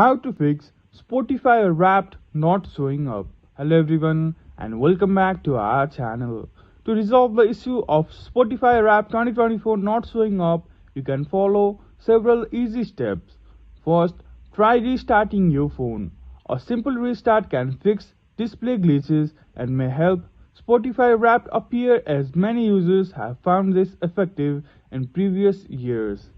How to fix Spotify Wrapped not showing up. Hello everyone and welcome back to our channel. To resolve the issue of Spotify Wrapped 2024 not showing up, you can follow several easy steps. First, try restarting your phone. A simple restart can fix display glitches and may help Spotify Wrapped appear, as many users have found this effective in previous years.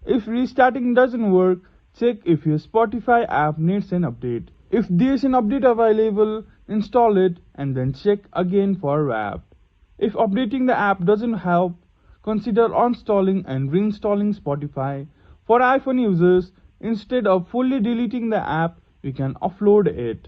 If restarting doesn't work, check if your Spotify app needs an update. If there's an update available, install it and then check again for Wrapped. If updating the app doesn't help, consider uninstalling and reinstalling Spotify. For iPhone users, instead of fully deleting the app, you can offload it.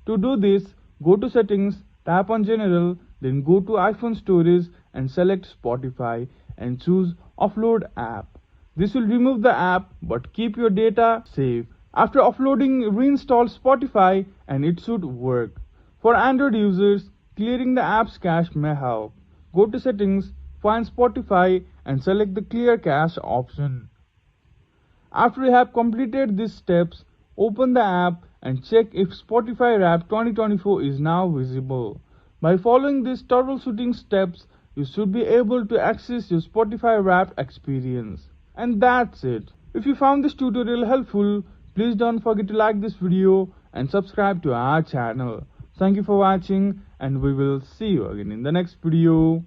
To do this, go to Settings, tap on General, then go to iPhone Storage and select Spotify and choose Offload App. This will remove the app but keep your data safe. After offloading, reinstall Spotify and it should work. For Android users, clearing the app's cache may help. Go to Settings, find Spotify and select the Clear Cache option. After you have completed these steps, open the app and check if Spotify Wrapped 2024 is now visible. By following these troubleshooting steps, you should be able to access your Spotify Wrapped experience. And that's it. If you found this tutorial helpful, please don't forget to like this video and subscribe to our channel. Thank you for watching and we will see you again in the next video.